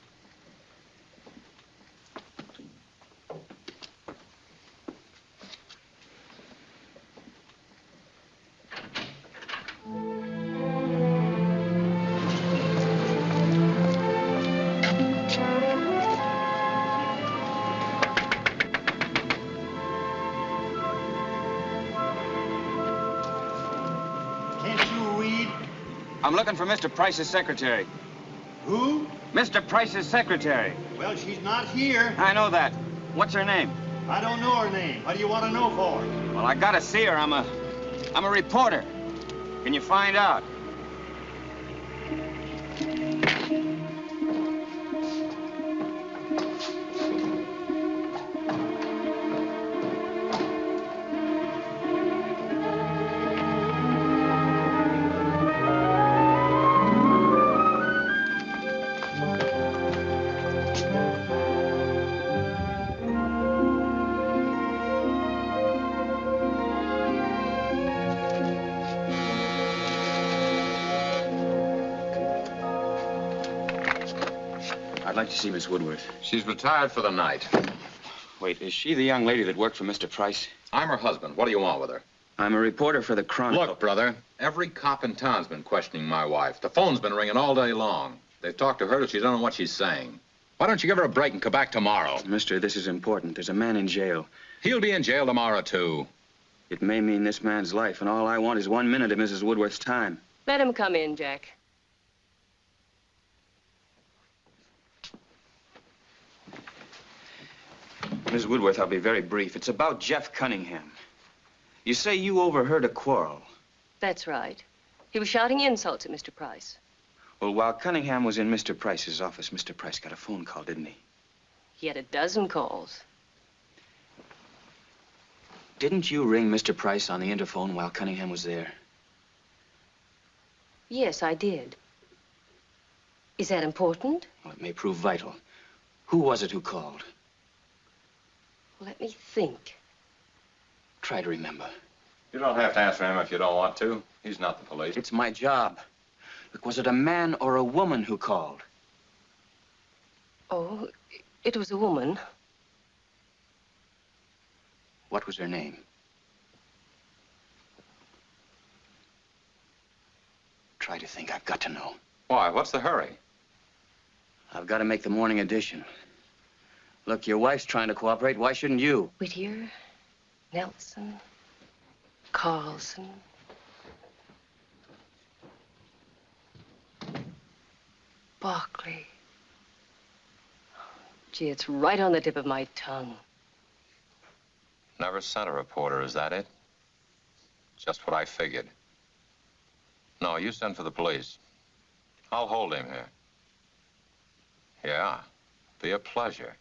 I'm looking for Mr. Price's secretary. Who? Mr. Price's secretary. Well, she's not here. I know that. What's her name? I don't know her name. What do you want to know for? Well, I gotta see her. I'm a reporter. Can you find out? I'd like to see Miss Woodworth. She's retired for the night. Wait, is she the young lady that worked for Mr. Price? I'm her husband. What do you want with her? I'm a reporter for the Chronicle. Look, brother, every cop in town's been questioning my wife. The phone's been ringing all day long. They've talked to her till she don't know what she's saying. Why don't you give her a break and come back tomorrow? Mister, this is important. There's a man in jail. He'll be in jail tomorrow, too. It may mean this man's life, and all I want is 1 minute of Mrs. Woodworth's time. Let him come in, Jack. Miss Woodworth, I'll be very brief. It's about Jeff Cunningham. You say you overheard a quarrel. That's right. He was shouting insults at Mr. Price. Well, while Cunningham was in Mr. Price's office, Mr. Price got a phone call, didn't he? He had a dozen calls. Didn't you ring Mr. Price on the interphone while Cunningham was there? Yes, I did. Is that important? Well, it may prove vital. Who was it who called? Let me think. Try to remember. You don't have to answer him if you don't want to. He's not the police. It's my job. Look, was it a man or a woman who called? Oh, it was a woman. What was her name? Try to think. I've got to know. Why? What's the hurry? I've got to make the morning edition. Look, your wife's trying to cooperate. Why shouldn't you? Whittier, Nelson, Carlson. Barkley. Gee, it's right on the tip of my tongue. Never sent a reporter, is that it? Just what I figured. No, you send for the police. I'll hold him here. Yeah, be a pleasure.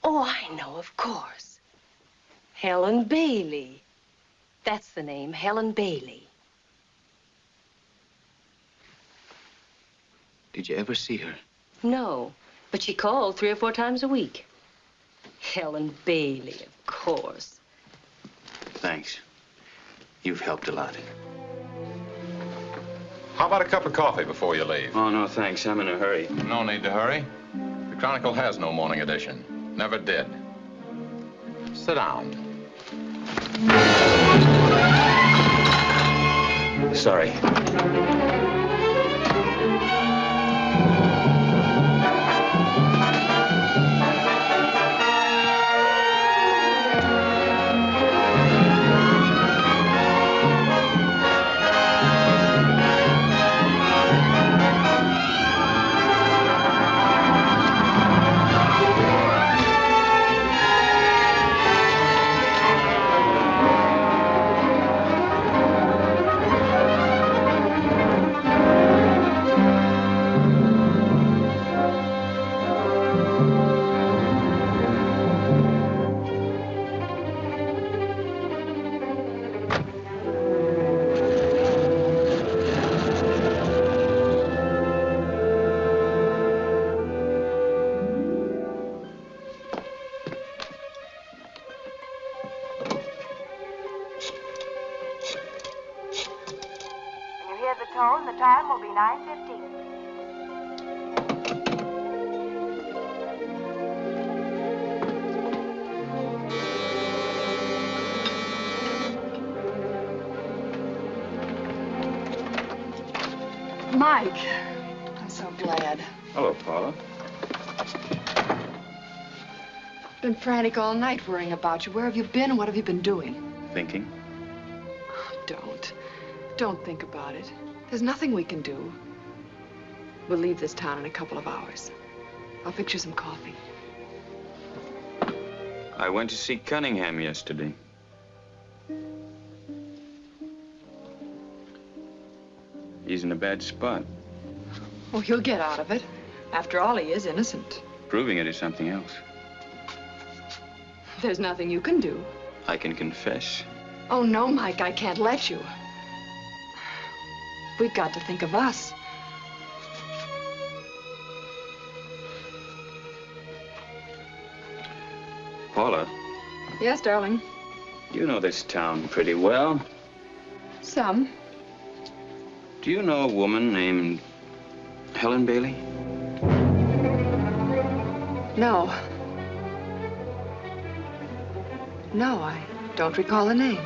Oh, I know, of course. Helen Bailey. That's the name, Helen Bailey. Did you ever see her? No, but she called 3 or 4 times a week. Helen Bailey, of course. Thanks. You've helped a lot. How about a cup of coffee before you leave? Oh, no, thanks. I'm in a hurry. No need to hurry. The Chronicle has no morning edition. Never did. Sit down. Sorry. The time will be 9:15. Mike, I'm so glad. Hello, Paula. Been frantic all night worrying about you. Where have you been and what have you been doing? Thinking? Don't think about it. There's nothing we can do. We'll leave this town in a couple of hours. I'll fix you some coffee. I went to see Cunningham yesterday. He's in a bad spot. Oh, he'll get out of it. After all, he is innocent. Proving it is something else. There's nothing you can do. I can confess. Oh, no, Mike, I can't let you. We've got to think of us. Paula. Yes, darling? You know this town pretty well. Some. Do you know a woman named Helen Bailey? No. No, I don't recall the name.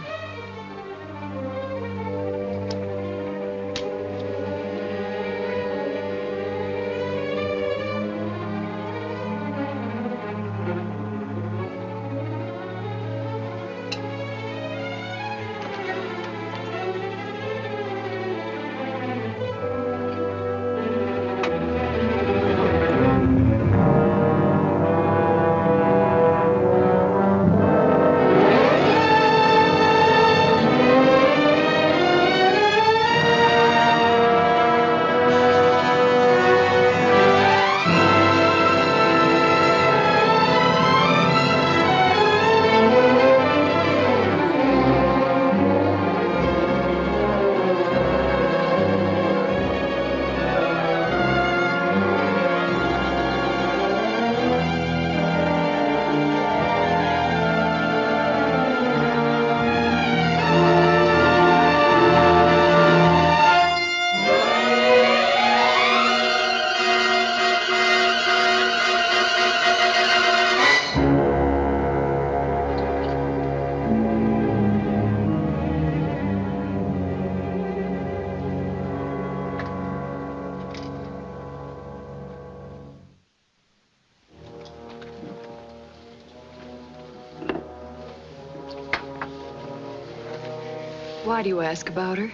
Why do you ask about her?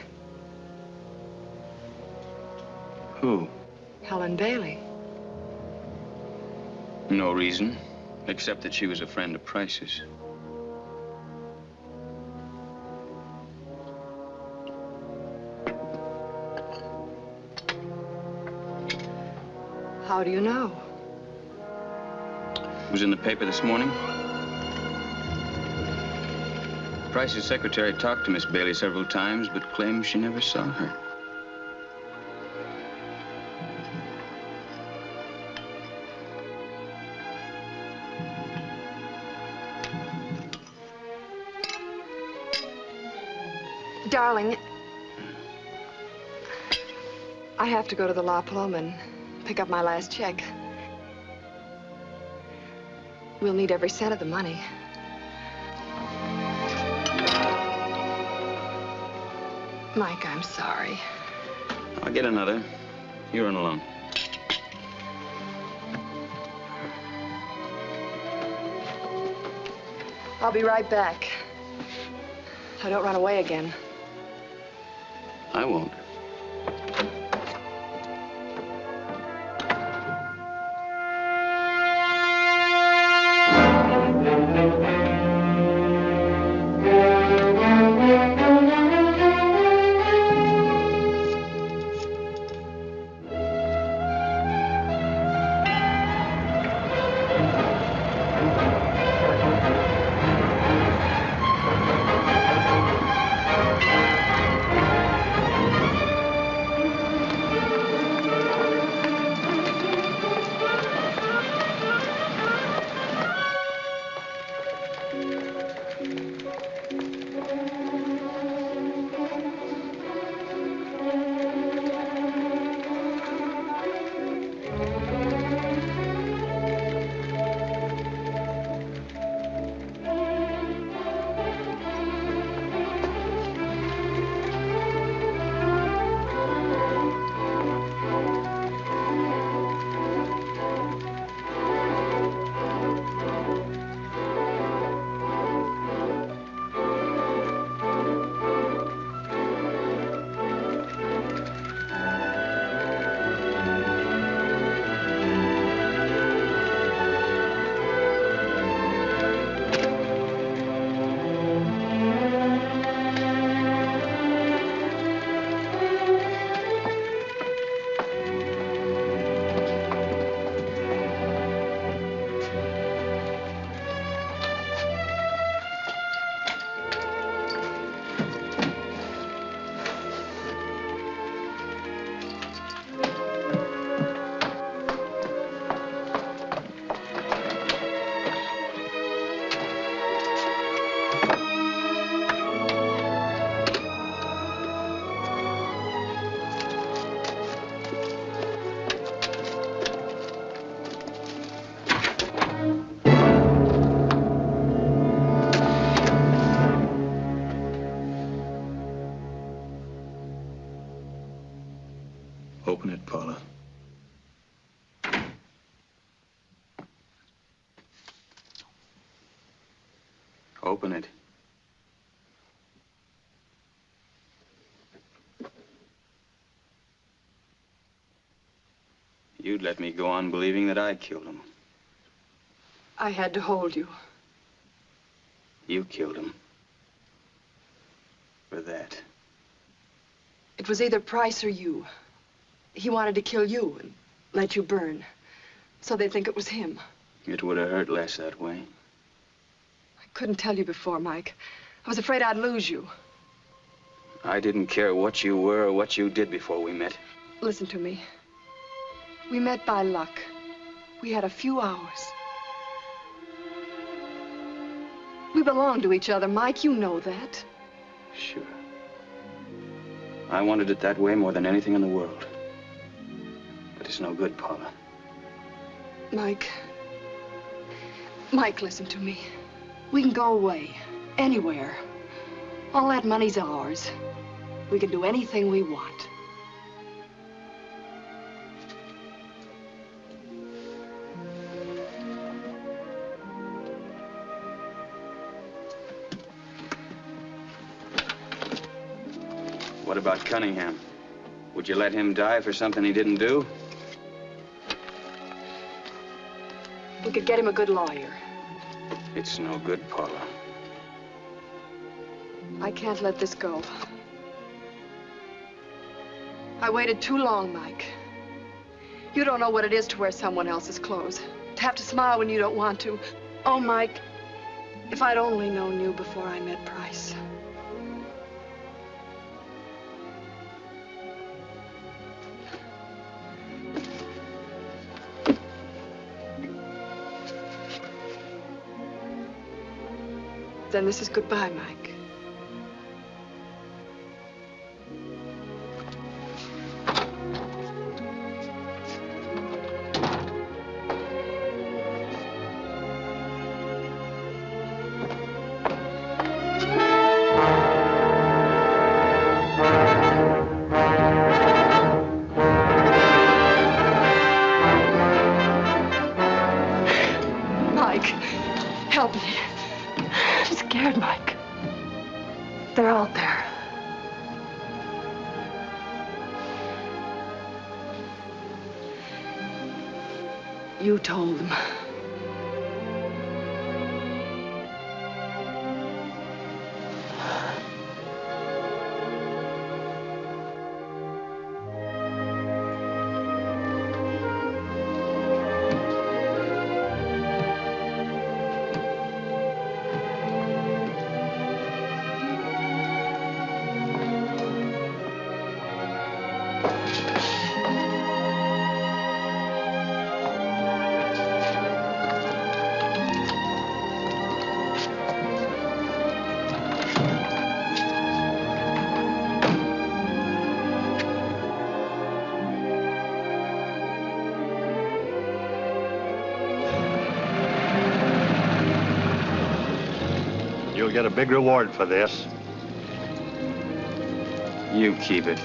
Who? Helen Bailey. No reason, except that she was a friend of Price's. How do you know? It was in the paper this morning. Price's secretary talked to Miss Bailey several times, but claims she never saw her. Darling, I have to go to the La Paloma and pick up my last check. We'll need every cent of the money. Mike, I'm sorry. I'll get another. You run along. I'll be right back. I don't run away again. I won't. Open it, Paula. Open it. You'd let me go on believing that I killed him. I had to hold you. You killed him. For that. It was either Price or you. He wanted to kill you and let you burn. So they'd think it was him. It would have hurt less that way. I couldn't tell you before, Mike. I was afraid I'd lose you. I didn't care what you were or what you did before we met. Listen to me. We met by luck. We had a few hours. We belong to each other, Mike. You know that. Sure. I wanted it that way more than anything in the world. But it's no good, Paula. Mike. Mike, listen to me. We can go away. Anywhere. All that money's ours. We can do anything we want. about Cunningham? Would you let him die for something he didn't do? We could get him a good lawyer. It's no good, Paula. I can't let this go. I waited too long, Mike. You don't know what it is to wear someone else's clothes. To have to smile when you don't want to. Oh, Mike, if I'd only known you before I met Price. Then this is goodbye, Mike. Mike, help me. I'm scared, Mike. They're out there. You told them. You'll get a big reward for this. You keep it.